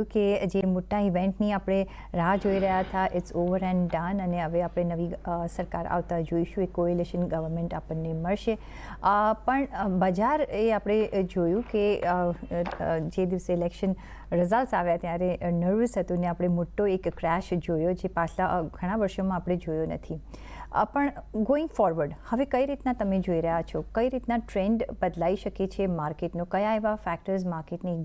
જોયું કે જે મોટા ઇવેન્ટની આપણે રાહ જોઈ રહ્યા હતા ઇટ્સ ઓવર એન્ડ ડન, અને હવે આપણે નવી સરકાર આવતા જોઈશું, એ કોએલિશન ગવર્મેન્ટ આપણને મળશે. પણ બજાર એ આપણે જોયું કે જે દિવસે ઇલેક્શન રિઝલ્ટ્સ આવ્યા ત્યારે નર્વસ હતું ને આપણે મોટો એક ક્રેશ જોયો જે પાછલા ઘણા વર્ષોમાં આપણે જોયો નથી. પણ ગોઈંગ ફોરવર્ડ હવે કઈ રીતના તમે જોઈ રહ્યા છો, કઈ રીતના ટ્રેન્ડ બદલાઈ શકે છે માર્કેટનો, કયા એવા ફેક્ટર્સ માર્કેટની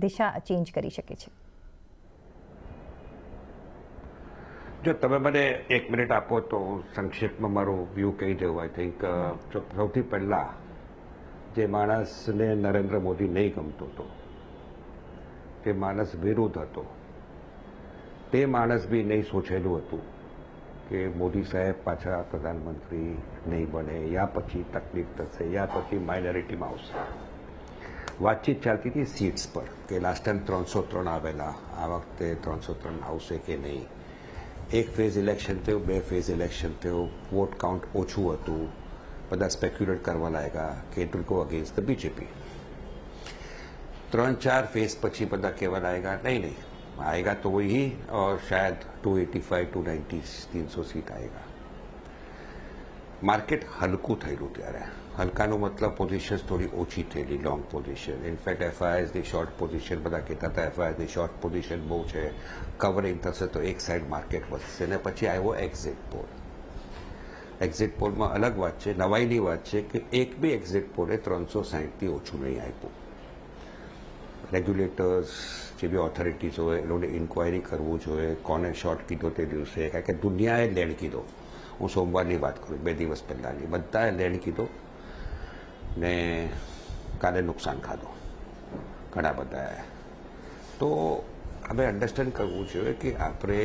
દિશા ચેન્જ કરી શકે છે? જો તમે મને 1 મિનિટ આપો તો સંક્ષિપ્તમાં મારો વ્યૂ કહી દઉં. આઈ થિંક સૌથી પહેલાં જે માણસને નરેન્દ્ર મોદી નહીં ગમતો હતો, તે માણસ વિરુદ્ધ હતો, તે માણસ બી નહીં સોચેલું હતું કે મોદી સાહેબ પાછા પ્રધાનમંત્રી નહીં બને, યા પછી તકલીફ થશે, યા પછી માઇનોરિટીમાં આવશે. વાતચીત ચાલતી હતી સીટ્સ પર કે લાસ્ટ ટાઈમ 303 આવેલા, આ વખતે 303 આવશે કે નહીં. એક ફેઝ ઇલેક્શન થયું, 2 ફેઝ ઇલેક્શન થયું, વોટ કાઉન્ટ ઓછું હતું, બધા સ્પેક્યુલેટ કરવા લાગ્યા કે it will go against the BJP. 3-4 phase પછી બધા કહેવા લાગ્યા नहीं आएगा तो वही और शायद 285 290 300 सीट आएगा. માર્કેટ હલકું થયેલું ત્યારે, હલકાનો મતલબ પોઝિશન્સ થોડી ઓછી થયેલી, લોંગ પોઝિશન. ઇનફેક્ટ એફઆઈએસની શોર્ટ પોઝિશન, બધા કહેતા હતા એફઆઈએસની શોર્ટ પોઝિશન બહુ છે, કવરિંગ થશે તો એક સાઈડ માર્કેટ વધશે. ને પછી આવ્યો એક્ઝિટ પોલ. એક્ઝિટ પોલમાં અલગ વાત છે, નવાઈની વાત છે કે એક બી એક્ઝિટ પોલે 360થી ઓછું નહીં આપ્યું. રેગ્યુલેટર્સ જે બી ઓથોરિટીઝ હોય એ લોકોને ઇન્ક્વાયરી કરવું જોઈએ કોને શોર્ટ કીધો તે દિવસે, કારણ કે દુનિયાએ લેણ કીધો. હું સોમવારની વાત કરું, 2 દિવસ પહેલાંની, બધાએ લેણ કીધો ને કાલે નુકસાન ખાધો ઘણા બધાએ. તો હવે અન્ડરસ્ટેન્ડ કરવું જોઈએ કે આપણે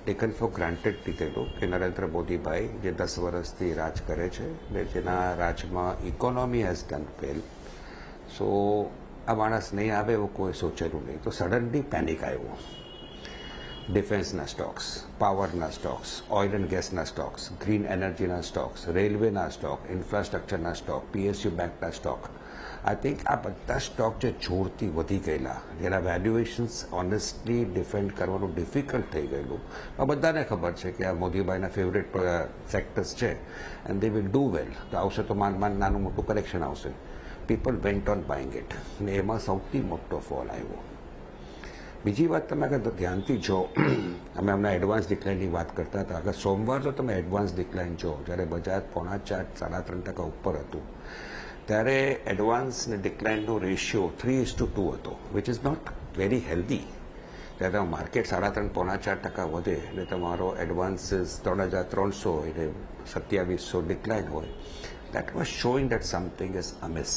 ટેકન ફોર ગ્રાન્ટેડ લીધેલું કે નરેન્દ્ર મોદીભાઈ જે 10 વર્ષથી રાજ કરે છે ને જેના રાજમાં ઇકોનોમી હેઝ ડન વેલ, સો આ માણસ નહીં આવે એવું કોઈ સોચેલું નહીં. તો સડનલી પેનિક આવ્યો. ડિફેન્સના સ્ટોક્સ, પાવરના સ્ટોક્સ, ઓઇલ એન્ડ ગેસના સ્ટોક્સ, ગ્રીન એનર્જીના સ્ટોક્સ, રેલવેના સ્ટોક, ઇન્ફ્રાસ્ટ્રક્ચરના સ્ટોક, PSU બેંકના સ્ટોક, આઈ થિંક આ બધા સ્ટોક જે જોરથી વધી ગયેલા, જેના વેલ્યુએશન્સ ઓનેસ્ટલી ડિફેન્ડ કરવાનું ડિફિકલ્ટ થઈ ગયેલું. આ બધાને ખબર છે કે આ મોદીભાઈના ફેવરેટ સેક્ટર્સ છે એન્ડ દે વિલ ડુ વેલ. તો આવશે તો માન નાનું મોટું કરેક્શન આવશે. People went on buying it ને એમાં સૌથી મોટો ફોલ આવ્યો. બીજી વાત તમે અગર ધ્યાનથી જો, અમે હમણાં એડવાન્સ ડિક્લાઇનની વાત કરતા હતા, અગર સોમવાર તો તમે એડવાન્સ ડિક્લાઇન જો, જ્યારે બજાર 4.5-3% ઉપર હતું, ત્યારે એડવાન્સ ને ડિક્લાઇનનો રેશિયો 3:2 હતો, which is not very healthy. જ્યારે માર્કેટ 3.5-4% વધે એટલે તમારો એડવાન્સીસ 3,300 એટલે 2700 ડિક્લાઇન હોય, that was showing that something is amiss.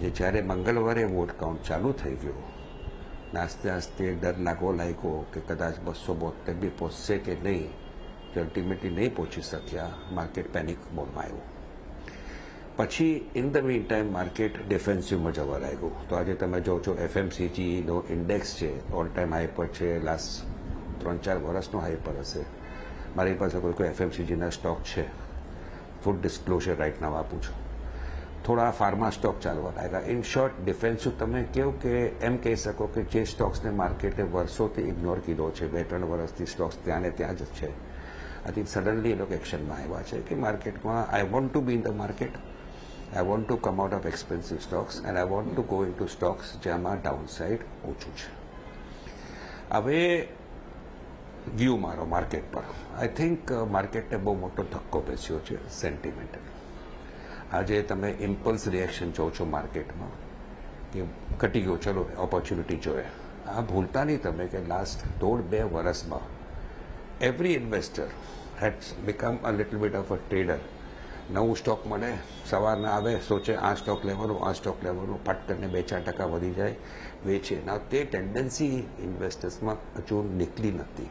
જે જ્યારે મંગળવારે વોટ કાઉન્ટ ચાલુ થઈ ગયું, નાસ્તે આસ્તે ડર લાગવો લાગ્યો કે કદાચ 272 બી પહોંચશે કે નહીં, જે અલ્ટિમેટલી નહીં પહોંચી શક્યા. માર્કેટ પેનિક મોડમાં આવ્યું. પછી in the meantime market ડિફેન્સિવમાં જવા લાગ્યું. તો આજે તમે જો છો FMCGનો ઇન્ડેક્સ છે ઓલ ટાઈમ હાઈ પર છે, લાસ્ટ 3-4 વર્ષનો હાઈ પર હશે. મારી પાસે કોઈ FMCGના સ્ટોક છે, ફૂડ ડિસ્ક્લોઝર રાઇટ નામ આપું છું. થોડા ફાર્મા સ્ટોક ચાલવા લાગ્યા. ઇન શોર્ટ ડિફેન્સિવ તમે કહો કે એમ કહી શકો કે જે સ્ટોક્સને માર્કેટે વર્ષોથી ઇગ્નોર કીધો છે, 2-3 વર્ષથી સ્ટોક્સ ત્યાં ને ત્યાં જ છે, આઈ થિંક સડનલી એ લોકો એક્શનમાં આવ્યા છે કે માર્કેટમાં I want to be in the market, I want to come out of expensive stocks and I want to go into stocks જેમાં ડાઉન સાઇડ ઓછું છે. હવે વ્યૂ મારો માર્કેટ પર, આઈ થિંક માર્કેટને બહુ મોટો ધક્કો બેસ્યો છે સેન્ટિમેન્ટલ. આજે તમે ઇમ્પલ્સ રિએક્શન જો છો માર્કેટમાં કે ઘટી ગયો, ચલો ઓપોર્ચ્યુનિટી જોઈએ. આ ભૂલતા નહીં તમે કે લાસ્ટ 1.5-2 વર્ષમાં every investor had become a little bit of a trader. નવું સ્ટોક મળે, સવારના આવે, સોચે આ સ્ટોક લેવાનું, આ સ્ટોક લેવાનું, ફટકરને 2-4% વધી જાય, વેચે. ના તે ટેન્ડન્સી ઇન્વેસ્ટર્સમાં હજુ નીકળી નથી.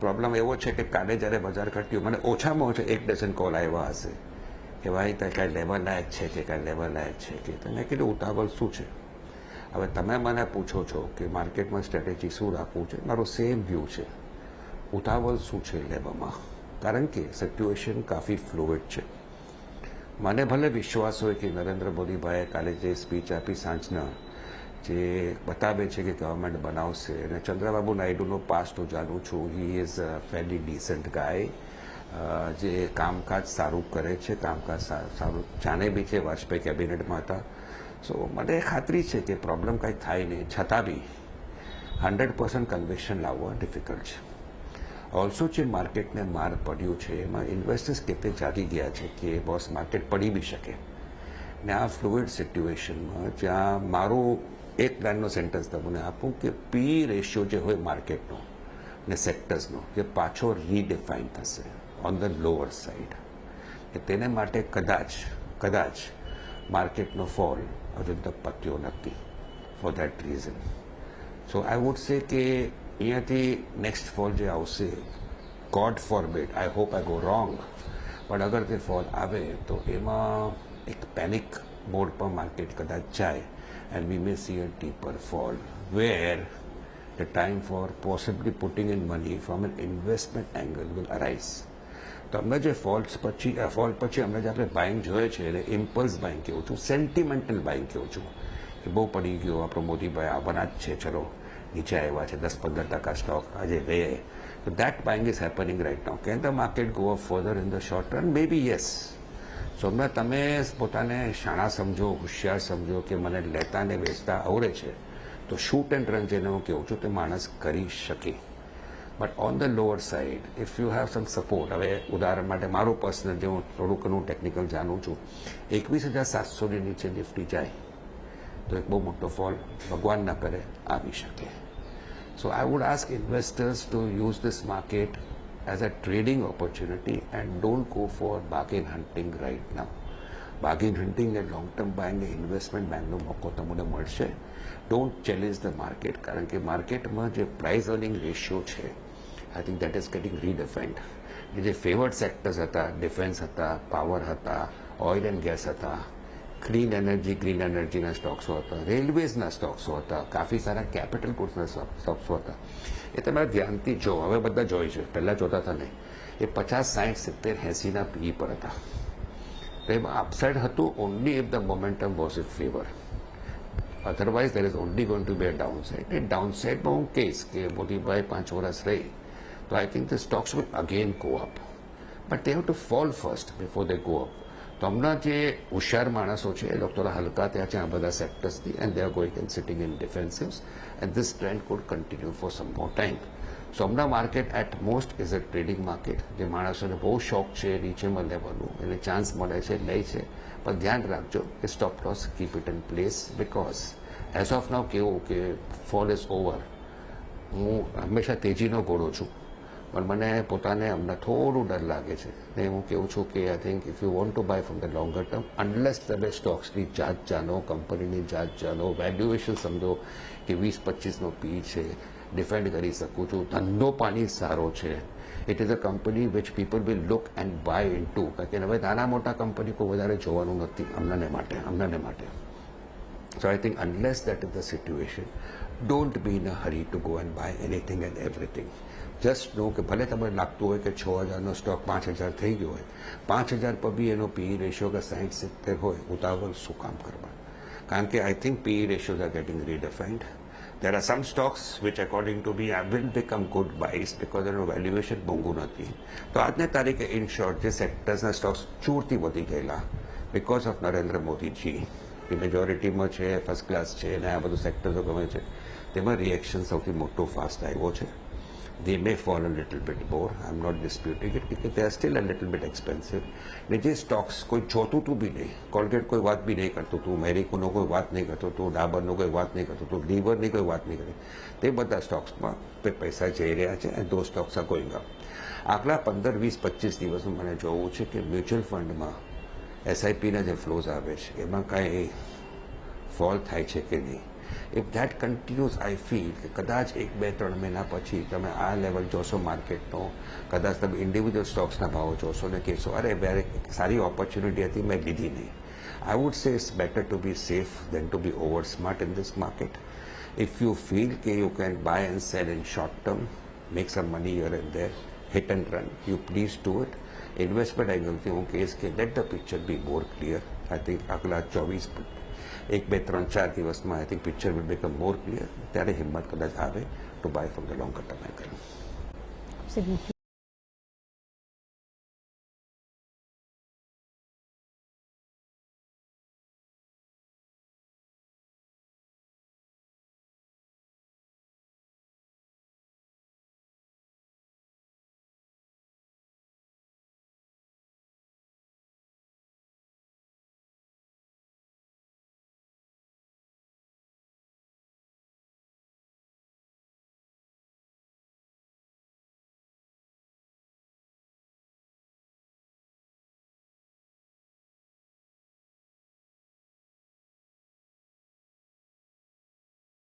પ્રોબ્લેમ એવો છે કે કાલે જ્યારે બજાર ઘટ્યું, મને ઓછામાં ઓછા 1 ડઝન કોલ આવ્યા હશે કે ભાઈ ત્યાં કાંઈ લેવલ લાયક છે કે કાંઈ લેવલ લાયક છે કે. તમે કીધું ઉતાવળ શું છે? હવે તમે મને પૂછો છો કે માર્કેટમાં સ્ટ્રેટેજી શું રાખવું છે, મારો સેમ વ્યૂ છે. ઉતાવળ શું છે લેવામાં, કારણ કે સિચ્યુએશન કાફી ફ્લુઇડ છે. મને ભલે વિશ્વાસ હોય કે નરેન્દ્ર મોદીભાઈએ કાલે જે સ્પીચ આપી સાંજના જે બતાવે છે કે ગવર્મેન્ટ બનાવશે. અને ચંદ્રબાબુ નાયડુનો પાસ્ટ હું જાણું છું. હી ઇઝ અ ફેરલી ડિસન્ટ ગાય, જે કામકાજ સારું કરે છે, કામકાજ સારું જાણે બી છે. વાજપેયી કેબિનેટમાં હતા. સો મને ખાતરી છે કે પ્રોબ્લેમ કાંઈ થાય નહીં, છતાં બી 100% કન્વિક્શન લાવવા ડિફિકલ્ટ છે. ઓલ્સો જે માર્કેટને માર પડ્યું છે એમાં ઇન્વેસ્ટર્સ કેતે જાગી ગયા છે કે બોસ માર્કેટ પડી બી શકે. ને આ ફ્લુઇડ સિચ્યુએશનમાં જ્યાં મારું એક લાઇનનો સેન્ટેન્સ તમને આપું કે પી રેશિયો જે હોય માર્કેટનો ને સેક્ટર્સનો જે પાછો રીડિફાઇન થશે ઓન ધ લોઅર સાઇડ, કે તેને માટે કદાચ માર્કેટનો ફોલ હજુ તક પત્યો નથી for that reason. So I would say કે અહીંયાથી નેક્સ્ટ ફોલ જે આવશે, God forbid, I hope I go wrong, પણ અગર તે ફોલ આવે તો એમાં એક પેનિક મોડ પર માર્કેટ કદાચ જાય and we may see a deeper fall where the time for possibly putting in money from an investment angle will arise. તો અમને જે ફોલ પછી અમને જે આપણે બાઇંગ જોઈએ છે એને ઇમ્પલ્સ બાઇંગ કહું છું, સેન્ટિમેન્ટલ બાઇંગ કહું છું કે બહુ પડી ગયો આપણો મોદીભાઈ આવવાના જ છે, ચલો નીચે આવ્યા છે 10-15% સ્ટોક આજે રહે. So that buying is happening right now. Can the market go up further in the short run? Maybe yes. So હમણાં તમે પોતાને શાણા સમજો, હોશિયાર સમજો કે મને લેતા ને વેચતા આવડે છે, તો શૂટ એન્ડ રન જેને હું કહું છું તે માણસ કરી શકે. But on the lower side if you have sum support, હવે ઉદાહરણ માટે મારું પર્સનલ જે હું થોડું ઘણું ટેકનિકલ જાણું છું, 21,700ની નીચે નિફ્ટી જાય તો એક બહુ મોટો ફોલ ભગવાન ના કરે આવી શકે. So I would ask investors to use this market as a trading opportunity and don't go for bargain hunting right now. Bargain hunting and long-term buying and investment bankનો મોકો તમને મળશે. Don't challenge the market, કારણ કે માર્કેટમાં જે price earning ratio છે, I think that is getting redefined. જે favoured sectors હતા, ડિફેન્સ હતા, પાવર હતા, ઓઇલ એન્ડ ગેસ હતા, ગ્રીન એનર્જીના સ્ટોક્સો હતા, રેલવેઝના સ્ટોક્સો હતા, કાફી સારા કેપિટલ ગુડ્સના સ્ટોક્સો હતા. એ તમે ધ્યાનથી જો, હવે બધા જોઈ છે, પહેલાં જોતા હતા નહીં, એ 50, 60, 70, 80ના પી પર હતા. તો એમાં અપસાઇડ હતું only if the momentum was in favour, otherwise there is only going to be a down side. એ ડાઉન સાઇડમાં હું કહીશ કે મોદીભાઈ 5 વર્ષ રહી તો I think the stocks will again go up, but they have to fall first before they go up. તો હમણાં જે હોશિયાર માણસો છે એ લોકો થોડા હલકા થયા છે આ બધા સેક્ટર્સથી, and they are going and sitting in defensives, and this trend could continue for some more time. So હમણાં market at most is a trading market. જે માણસોને બહુ શોખ છે નીચેમાં લેવાનું, એને ચાન્સ મળે છે, લે છે, પણ ધ્યાન રાખજો કે stop loss keep it in place, because as of નાઉ કેવું કે ફોલ ઇઝ ઓવર. હું હંમેશા તેજીનો ઘોડો છું, પણ મને પોતાને હમણાં થોડું ડર લાગે છે. ને હું કહું છું કે I think if you want to buy from the longer term, unless તમે સ્ટોક્સની જાત જાણો, કંપનીની જાત જાણો, વેલ્યુએશન સમજો કે 20-25નો પી છે, ડિફેન્ડ કરી શકું છું, ધંધો પાણી સારો છે, it is a company which people will look and buy into. કારણ કે હવે નાના મોટા કંપની કોઈ વધારે જોવાનું નથી હમણાંને માટે. So I think unless that is the situation, don't be in a hurry to go and buy anything and everything. Just know કે ભલે તમને લાગતું હોય કે 6,000નો સ્ટોક 5,000 થઈ ગયો હોય, 5,000 પર બી એનો પી રેશિયો કે 60-70 હોય, ઉતાવળ શું કામ કરવા? કારણ કે I think P ratios are getting redefined. There are some stocks which according to me will become good buys because એનું વેલ્યુએશન મોંઘું નથી. તો આજની તારીખે ઇન શોર્ટ જે સેક્ટર્સના સ્ટોક્સ ચોરથી વધી ગયેલા બિકોઝ ઓફ નરેન્દ્ર મોદીજી, એ મેજોરિટીમાં છે, ફર્સ્ટ ક્લાસ છે, અને આ બધું સેક્ટર્સો ગમે છે, તેમાં રિએક્શન સૌથી મોટો ફાસ્ટ આવ્યો છે. They may fall a little bit more, I'm not disputing it, because they are still a little bit expensive. ને જે સ્ટોક્સ કોઈ જોતું તું બી નહીં, કોલગેટ કોઈ વાત બી નહીં કરતું હતું, મેરિકોનો કોઈ વાત નહીં કરતું હતું, ડાબરનો કોઈ વાત નહીં કરતું હતું, લીવરની કોઈ વાત નહીં કરી, તે બધા સ્ટોક્સમાં પૈસા જઈ રહ્યા છે, and those stocks are going up. આગલા 15, 20, 25 દિવસમાં મને જોવું છે કે મ્યુચ્યુઅલ ફંડમાં એસઆઈપીના જે ફ્લોઝ આવે છે એમાં કાંઈ ફોલ થાય છે કે નહીં. If that continues, I feel કે કદાચ 1, 2, 3 મહિના પછી તમે આ લેવલ જોશો માર્કેટનો, કદાચ તમે ઇન્ડિવિજ્યુઅલ સ્ટોક્સના ભાવો જોશો ને કહેશો અરે વેરે સારી ઓપોર્ચ્યુનિટી હતી, મેં લીધી નહીં. I would say it's better to be safe than to be over smart in this market. If you feel કે you can buy and sell in short term, make some money here and there, hit and run, you please do it. Investment એંગલથી હું કહીશ કે let the picture be more clear. I think આગલા 24 1 2 3 4 દિવસમાં I think picture will become more clear. ત્યારે હિંમત કદાચ આવે to buy from the longer term angle. Absolutely.